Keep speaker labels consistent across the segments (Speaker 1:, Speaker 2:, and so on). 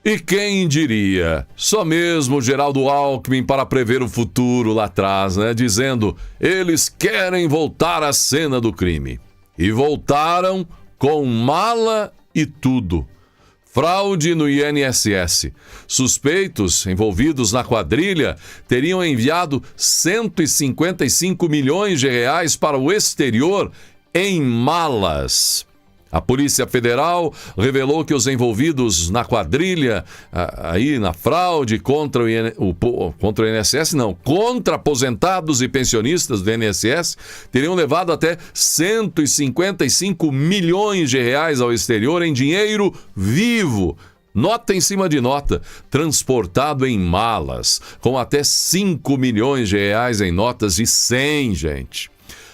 Speaker 1: E quem diria? Só mesmo Geraldo Alckmin para prever o futuro lá atrás, né? Dizendo, eles querem voltar à cena do crime. E voltaram com mala e tudo. Fraude no INSS. Suspeitos envolvidos na quadrilha teriam enviado 155 milhões de reais para o exterior em malas. A Polícia Federal revelou que os envolvidos na quadrilha, aí na fraude contra contra aposentados e pensionistas do INSS, teriam levado até 155 milhões de reais ao exterior em dinheiro vivo, nota em cima de nota, transportado em malas, com até 5 milhões de reais em notas de 100, gente.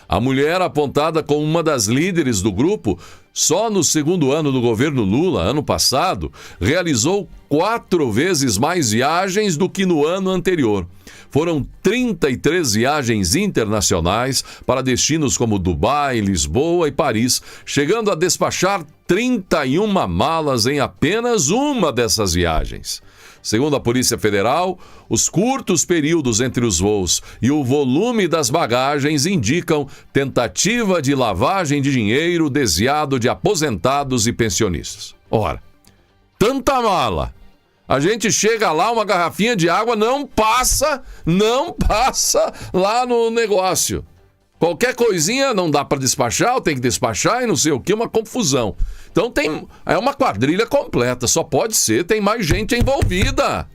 Speaker 1: A mulher, apontada como uma das líderes do grupo, só no segundo ano do governo Lula, ano passado, realizou 4 vezes mais viagens do que no ano anterior. Foram 33 viagens internacionais para destinos como Dubai, Lisboa e Paris, chegando a despachar 31 malas em apenas uma dessas viagens. Segundo a Polícia Federal, os curtos períodos entre os voos e o volume das bagagens indicam tentativa de lavagem de dinheiro desviado de aposentados e pensionistas. Ora, tanta mala! A gente chega lá, uma garrafinha de água não passa lá no negócio. Qualquer coisinha não dá para despachar, tem que despachar e não sei o que, uma confusão. Então é uma quadrilha completa, só pode ser, tem mais gente envolvida.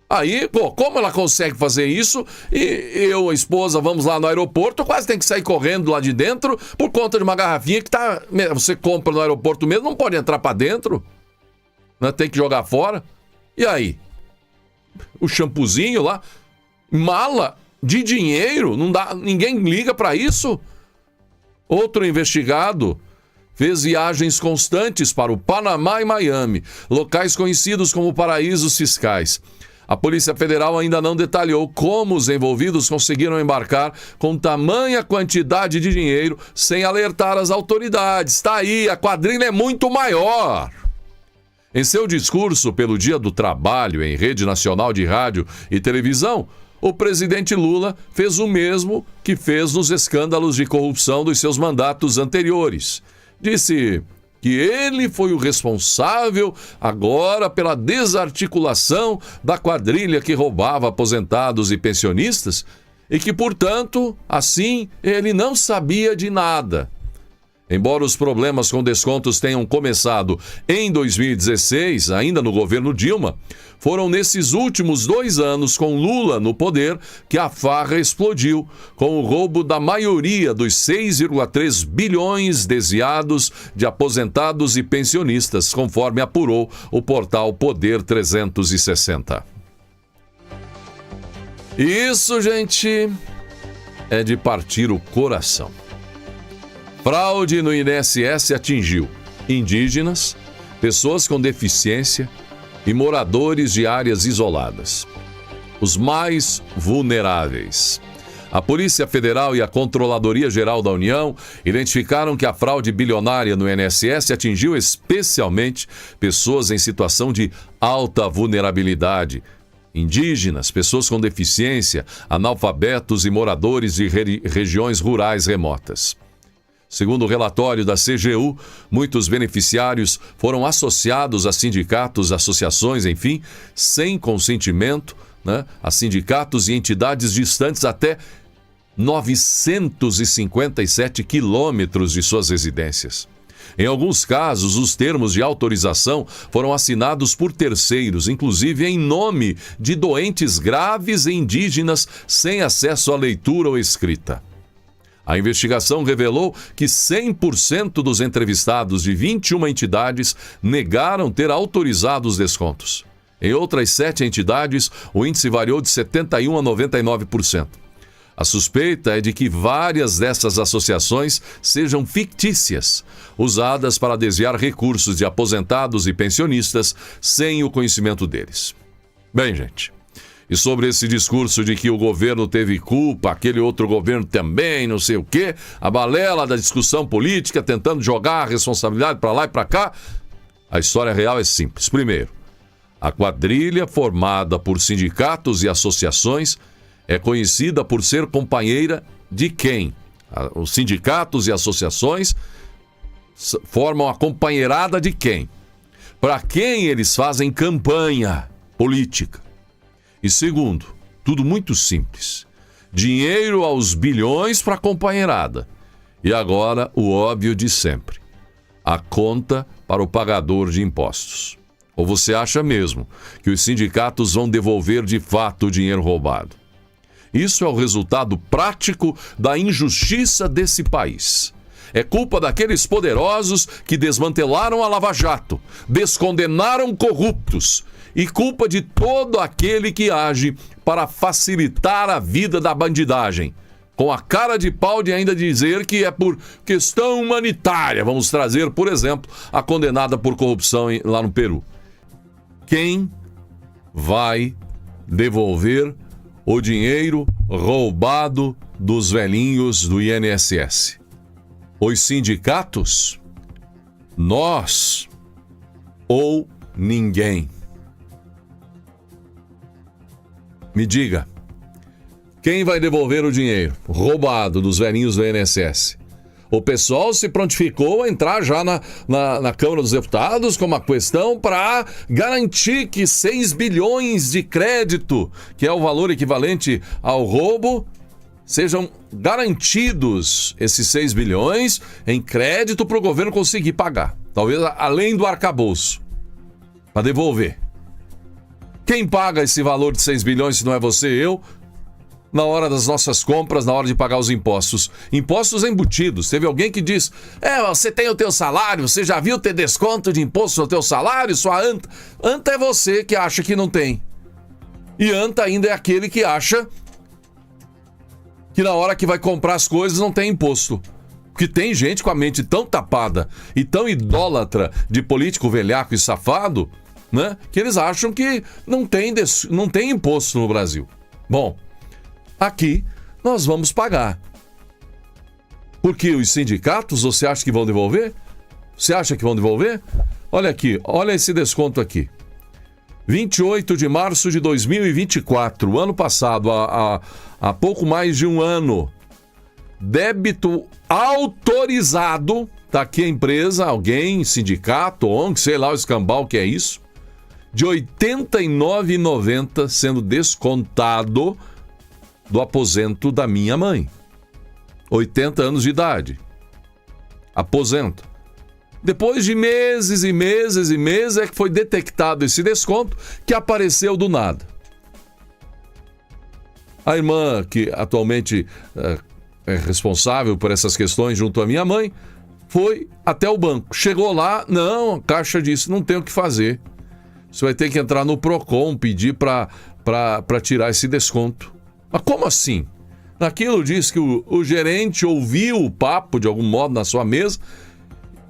Speaker 1: Aí, como ela consegue fazer isso? E eu, a esposa, vamos lá no aeroporto, quase tem que sair correndo lá de dentro por conta de uma garrafinha que você compra no aeroporto mesmo, não pode entrar para dentro, né? Tem que jogar fora. E aí? O shampoozinho lá, mala de dinheiro, não dá, ninguém liga para isso? Outro investigado fez viagens constantes para o Panamá e Miami, locais conhecidos como paraísos fiscais. A Polícia Federal ainda não detalhou como os envolvidos conseguiram embarcar com tamanha quantidade de dinheiro sem alertar as autoridades. Está aí, a quadrilha é muito maior. Em seu discurso pelo Dia do Trabalho em rede nacional de rádio e televisão, o presidente Lula fez o mesmo que fez nos escândalos de corrupção dos seus mandatos anteriores. Disse que ele foi o responsável agora pela desarticulação da quadrilha que roubava aposentados e pensionistas e que, portanto, assim, ele não sabia de nada. Embora os problemas com descontos tenham começado em 2016, ainda no governo Dilma, foram nesses últimos 2 anos com Lula no poder que a farra explodiu, com o roubo da maioria dos 6,3 bilhões desviados de aposentados e pensionistas, conforme apurou o portal Poder 360. Isso, gente, é de partir o coração. Fraude no INSS atingiu indígenas, pessoas com deficiência e moradores de áreas isoladas, os mais vulneráveis. A Polícia Federal e a Controladoria Geral da União identificaram que a fraude bilionária no INSS atingiu especialmente pessoas em situação de alta vulnerabilidade, indígenas, pessoas com deficiência, analfabetos e moradores de regiões rurais remotas. Segundo o relatório da CGU, muitos beneficiários foram associados a sindicatos, associações, enfim, sem consentimento, né, a sindicatos e entidades distantes até 957 quilômetros de suas residências. Em alguns casos, os termos de autorização foram assinados por terceiros, inclusive em nome de doentes graves e indígenas sem acesso à leitura ou escrita. A investigação revelou que 100% dos entrevistados de 21 entidades negaram ter autorizado os descontos. Em outras 7 entidades, o índice variou de 71% a 99%. A suspeita é de que várias dessas associações sejam fictícias, usadas para desviar recursos de aposentados e pensionistas sem o conhecimento deles. Bem, gente, e sobre esse discurso de que o governo teve culpa, aquele outro governo também, não sei o quê, a balela da discussão política, tentando jogar a responsabilidade para lá e para cá, a história real é simples. Primeiro, A quadrilha, formada por sindicatos e associações, é conhecida por ser companheira de quem? Os sindicatos e associações formam a companheirada de quem? Para quem eles fazem campanha política. E segundo, tudo muito simples. Dinheiro aos bilhões para a companheirada. E agora, o óbvio de sempre. A conta para o pagador de impostos. Ou você acha mesmo que os sindicatos vão devolver de fato o dinheiro roubado? Isso é o resultado prático da injustiça desse país. É culpa daqueles poderosos que desmantelaram a Lava Jato, descondenaram corruptos, e culpa de todo aquele que age para facilitar a vida da bandidagem, com a cara de pau de ainda dizer que é por questão humanitária. Vamos trazer, por exemplo, a condenada por corrupção lá no Peru. Quem vai devolver o dinheiro roubado dos velhinhos do INSS? Os sindicatos? Nós? Ou ninguém? Me diga, quem vai devolver o dinheiro roubado dos velhinhos do INSS? O pessoal se prontificou a entrar já na Câmara dos Deputados com uma questão para garantir que 6 bilhões de crédito, que é o valor equivalente ao roubo, sejam garantidos esses 6 bilhões em crédito para o governo conseguir pagar. Talvez além do arcabouço, para devolver. Quem paga esse valor de 6 bilhões se não é você e eu? Na hora das nossas compras, na hora de pagar os impostos. Impostos embutidos. Teve alguém que diz, você tem o teu salário, você já viu ter desconto de imposto no teu salário? Sua anta. Anta é você que acha que não tem. E anta ainda é aquele que acha que na hora que vai comprar as coisas não tem imposto. Porque tem gente com a mente tão tapada e tão idólatra de político velhaco e safado, né, que eles acham que não tem imposto no Brasil. Bom, aqui nós vamos pagar. Porque os sindicatos, você acha que vão devolver? Você acha que vão devolver? Olha aqui, olha esse desconto aqui. 28 de março de 2024, ano passado, há pouco mais de um ano. Débito autorizado, tá aqui a empresa, alguém, sindicato, ONG, sei lá o escambau que é isso, de R$ 89,90 sendo descontado do aposento da minha mãe. 80 anos de idade. Aposento. Depois de meses e meses e meses é que foi detectado esse desconto que apareceu do nada. A irmã, que atualmente é responsável por essas questões junto à minha mãe, foi até o banco. Chegou lá, não, a Caixa disse, não tem o que fazer. Você vai ter que entrar no Procon, pedir para tirar esse desconto. Mas como assim? Naquilo diz que o gerente ouviu o papo de algum modo na sua mesa,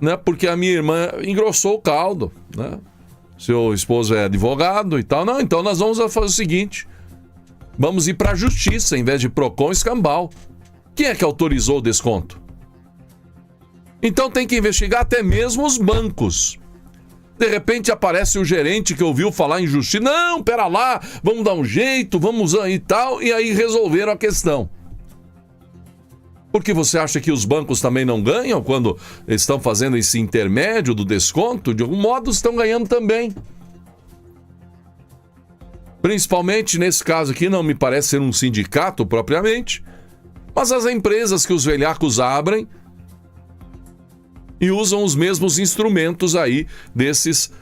Speaker 1: né, porque a minha irmã engrossou o caldo, né? Seu esposo é advogado e tal. Não, então nós vamos fazer o seguinte, vamos ir para a justiça em vez de Procon escambau. Quem é que autorizou o desconto? Então tem que investigar até mesmo os bancos. De repente aparece o gerente que ouviu falar em justiça. Não, pera lá, vamos dar um jeito, vamos e tal. E aí resolveram a questão. Porque você acha que os bancos também não ganham quando estão fazendo esse intermédio do desconto? De algum modo estão ganhando também. Principalmente nesse caso aqui, não me parece ser um sindicato propriamente, mas as empresas que os velhacos abrem e usam os mesmos instrumentos aí desses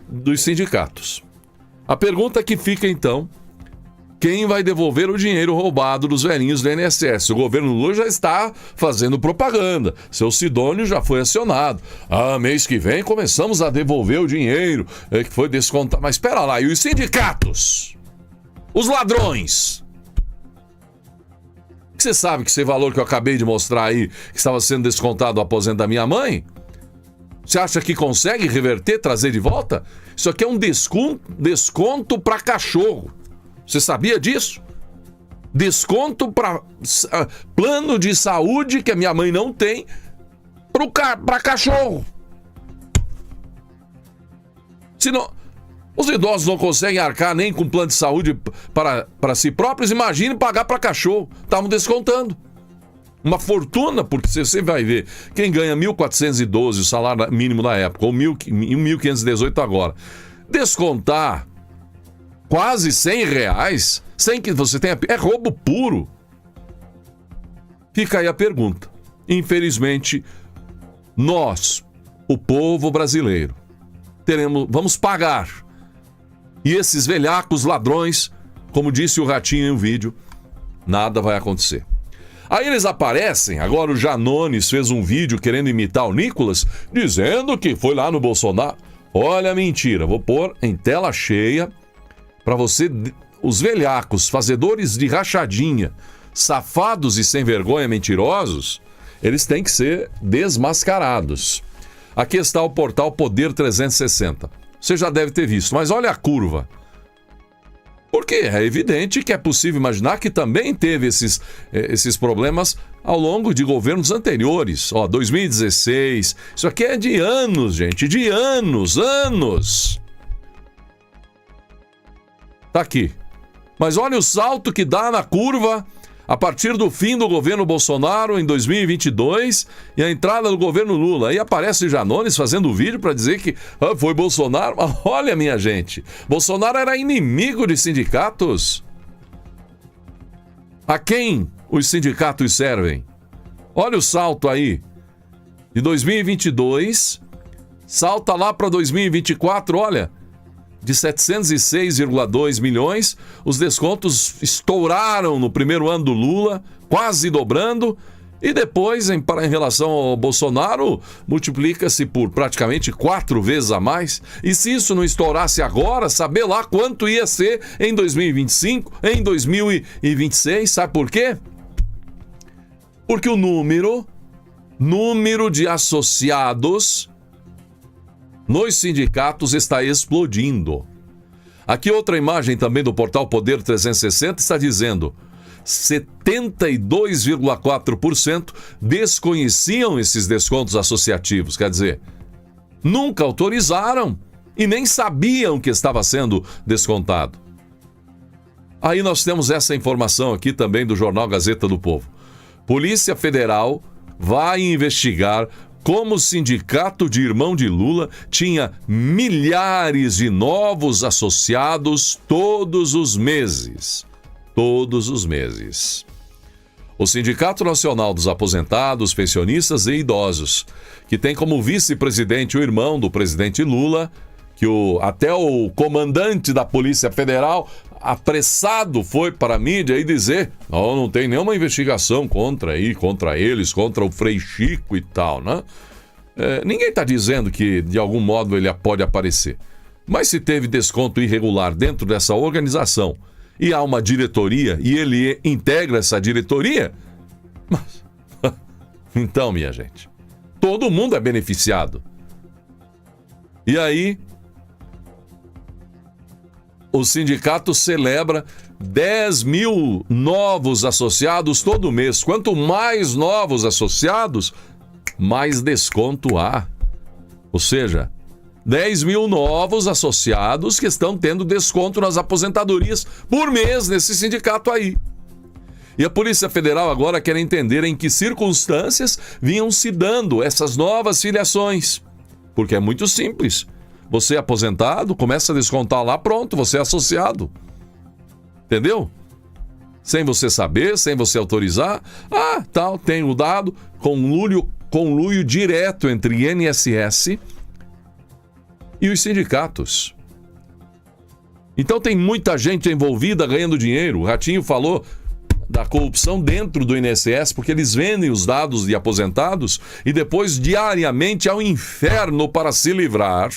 Speaker 1: dos sindicatos. A pergunta que fica então, quem vai devolver o dinheiro roubado dos velhinhos do INSS? O governo Lula já está fazendo propaganda, seu Sidônio já foi acionado. Mês que vem começamos a devolver o dinheiro que foi descontado. Mas espera lá, e os sindicatos? Os ladrões? Você sabe que esse valor que eu acabei de mostrar aí, que estava sendo descontado do aposento da minha mãe, você acha que consegue reverter, trazer de volta? Isso aqui é um desconto para cachorro. Você sabia disso? Desconto para plano de saúde que a minha mãe não tem para cachorro. Os idosos não conseguem arcar nem com plano de saúde para si próprios, imagine pagar para cachorro. Estavam descontando. Uma fortuna, porque você vai ver, quem ganha 1.412, o salário mínimo na época, ou 1.518 agora, descontar quase R$100, sem que você tenha... É roubo puro. Fica aí a pergunta. Infelizmente, nós, o povo brasileiro, vamos pagar. E esses velhacos ladrões, como disse o Ratinho em um vídeo, nada vai acontecer. Aí eles aparecem, agora o Janones fez um vídeo querendo imitar o Nicolas, dizendo que foi lá no Bolsonaro. Olha a mentira, vou pôr em tela cheia para você, os velhacos, fazedores de rachadinha, safados e sem vergonha, mentirosos, eles têm que ser desmascarados. Aqui está o portal Poder 360. Você já deve ter visto, mas olha a curva. Porque é evidente que é possível imaginar que também teve esses problemas ao longo de governos anteriores. 2016, isso aqui é de anos, gente, de anos. Tá aqui. Mas olha o salto que dá na curva a partir do fim do governo Bolsonaro em 2022 e a entrada do governo Lula. Aí aparece Janones fazendo vídeo para dizer que foi Bolsonaro. Olha, minha gente, Bolsonaro era inimigo de sindicatos. A quem os sindicatos servem? Olha o salto aí. De 2022, salta lá para 2024, olha... De 706,2 milhões, os descontos estouraram no primeiro ano do Lula, quase dobrando, e depois, em relação ao Bolsonaro, multiplica-se por praticamente 4 vezes a mais. E se isso não estourasse agora, saber lá quanto ia ser em 2025, em 2026, sabe por quê? Porque o número de associados nos sindicatos está explodindo. Aqui outra imagem também do portal Poder 360 está dizendo 72,4% desconheciam esses descontos associativos. Quer dizer, nunca autorizaram e nem sabiam que estava sendo descontado. Aí nós temos essa informação aqui também do jornal Gazeta do Povo. Polícia Federal vai investigar como o sindicato de irmão de Lula tinha milhares de novos associados todos os meses. Todos os meses. O Sindicato Nacional dos Aposentados, Pensionistas e Idosos, que tem como vice-presidente o irmão do presidente Lula, que até o comandante da Polícia Federal, apressado, foi para a mídia e dizer: não tem nenhuma investigação contra eles, contra o Frei Chico e tal, né? Ninguém está dizendo que de algum modo ele pode aparecer. Mas se teve desconto irregular dentro dessa organização e há uma diretoria e ele integra essa diretoria, então, minha gente, todo mundo é beneficiado. E aí, o sindicato celebra 10 mil novos associados todo mês. Quanto mais novos associados, mais desconto há. Ou seja, 10 mil novos associados que estão tendo desconto nas aposentadorias por mês nesse sindicato aí. E a Polícia Federal agora quer entender em que circunstâncias vinham se dando essas novas filiações. Porque é muito simples. Você é aposentado, começa a descontar lá, pronto, você é associado. Entendeu? Sem você saber, sem você autorizar. Tem o dado, conluio direto entre INSS e os sindicatos. Então tem muita gente envolvida ganhando dinheiro. O Ratinho falou da corrupção dentro do INSS, porque eles vendem os dados de aposentados e depois diariamente ao inferno para se livrar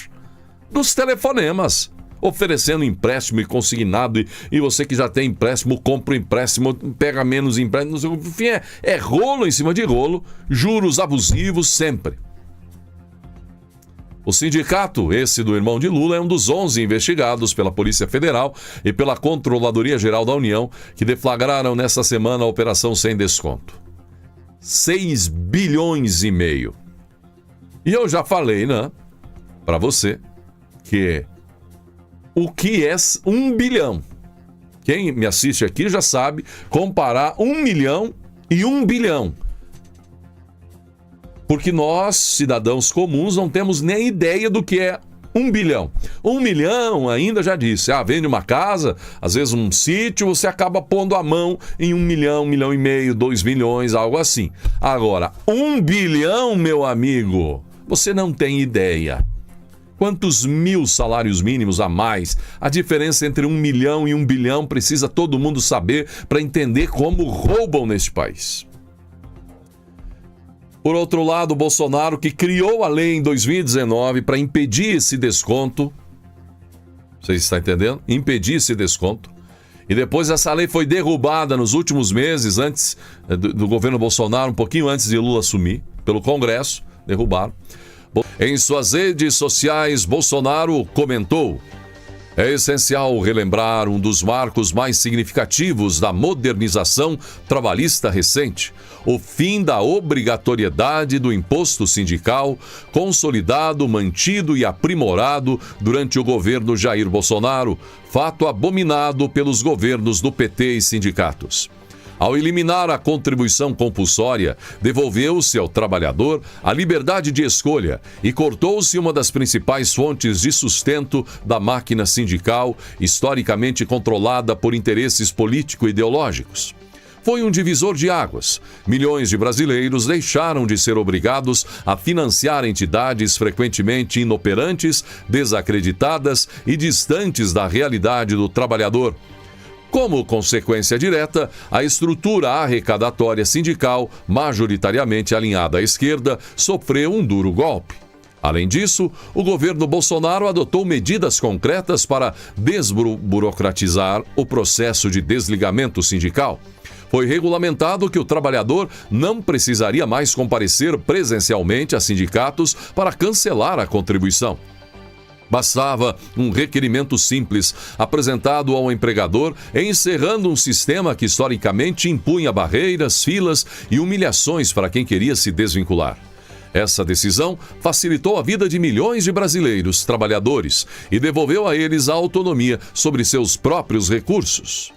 Speaker 1: dos telefonemas, oferecendo empréstimo e consignado, e você que já tem empréstimo, compra o empréstimo, pega menos empréstimo, enfim, é rolo em cima de rolo, juros abusivos sempre. O sindicato, esse do irmão de Lula, é um dos 11 investigados pela Polícia Federal e pela Controladoria Geral da União, que deflagraram nesta semana a operação sem desconto. 6 bilhões e meio. E eu já falei, né, para você, que o que é 1 bilhão. Quem me assiste aqui já sabe comparar 1 milhão e 1 bilhão. Porque nós, cidadãos comuns, não temos nem ideia do que é 1 bilhão. 1 milhão ainda já disse. Vende uma casa, às vezes um sítio, você acaba pondo a mão em 1 milhão, 1 milhão e meio, 2 milhões, algo assim. Agora, 1 bilhão, meu amigo, você não tem ideia. Quantos mil salários mínimos a mais? A diferença entre 1 milhão e 1 bilhão precisa todo mundo saber para entender como roubam neste país. Por outro lado, o Bolsonaro, que criou a lei em 2019 para impedir esse desconto, vocês estão entendendo? Impedir esse desconto. E depois essa lei foi derrubada nos últimos meses, antes do governo Bolsonaro, um pouquinho antes de Lula assumir, pelo Congresso, derrubaram. Em suas redes sociais, Bolsonaro comentou: é essencial relembrar um dos marcos mais significativos da modernização trabalhista recente, o fim da obrigatoriedade do imposto sindical, consolidado, mantido e aprimorado durante o governo Jair Bolsonaro, fato abominado pelos governos do PT e sindicatos. Ao eliminar a contribuição compulsória, devolveu-se ao trabalhador a liberdade de escolha e cortou-se uma das principais fontes de sustento da máquina sindical, historicamente controlada por interesses político-ideológicos. Foi um divisor de águas. Milhões de brasileiros deixaram de ser obrigados a financiar entidades frequentemente inoperantes, desacreditadas e distantes da realidade do trabalhador. Como consequência direta, a estrutura arrecadatória sindical, majoritariamente alinhada à esquerda, sofreu um duro golpe. Além disso, o governo Bolsonaro adotou medidas concretas para desburocratizar o processo de desligamento sindical. Foi regulamentado que o trabalhador não precisaria mais comparecer presencialmente a sindicatos para cancelar a contribuição. Bastava um requerimento simples, apresentado ao empregador, encerrando um sistema que historicamente impunha barreiras, filas e humilhações para quem queria se desvincular. Essa decisão facilitou a vida de milhões de brasileiros, trabalhadores, e devolveu a eles a autonomia sobre seus próprios recursos.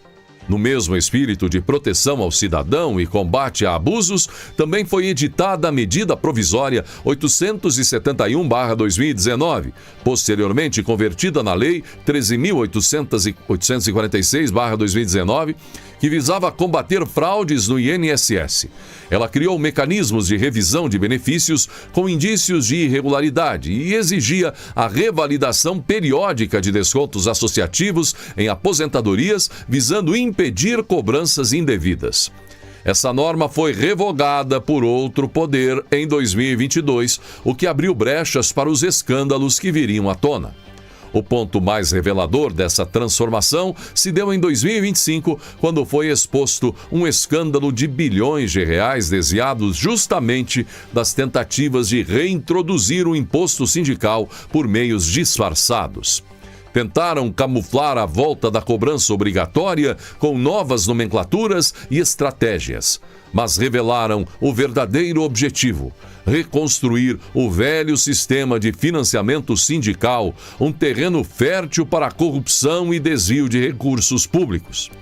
Speaker 1: No mesmo espírito de proteção ao cidadão e combate a abusos, também foi editada a medida provisória 871/2019, posteriormente convertida na Lei 13.846/2019, que visava combater fraudes no INSS. Ela criou mecanismos de revisão de benefícios com indícios de irregularidade e exigia a revalidação periódica de descontos associativos em aposentadorias, visando impedir cobranças indevidas. Essa norma foi revogada por outro poder em 2022, o que abriu brechas para os escândalos que viriam à tona. O ponto mais revelador dessa transformação se deu em 2025, quando foi exposto um escândalo de bilhões de reais desviados justamente das tentativas de reintroduzir o imposto sindical por meios disfarçados. Tentaram camuflar a volta da cobrança obrigatória com novas nomenclaturas e estratégias, mas revelaram o verdadeiro objetivo: reconstruir o velho sistema de financiamento sindical, um terreno fértil para a corrupção e desvio de recursos públicos.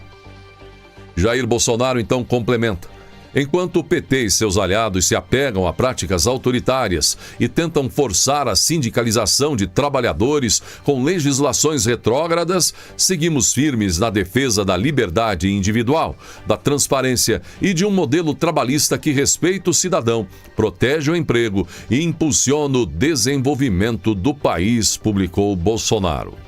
Speaker 1: Jair Bolsonaro então complementa: enquanto o PT e seus aliados se apegam a práticas autoritárias e tentam forçar a sindicalização de trabalhadores com legislações retrógradas, seguimos firmes na defesa da liberdade individual, da transparência e de um modelo trabalhista que respeita o cidadão, protege o emprego e impulsiona o desenvolvimento do país, publicou Bolsonaro.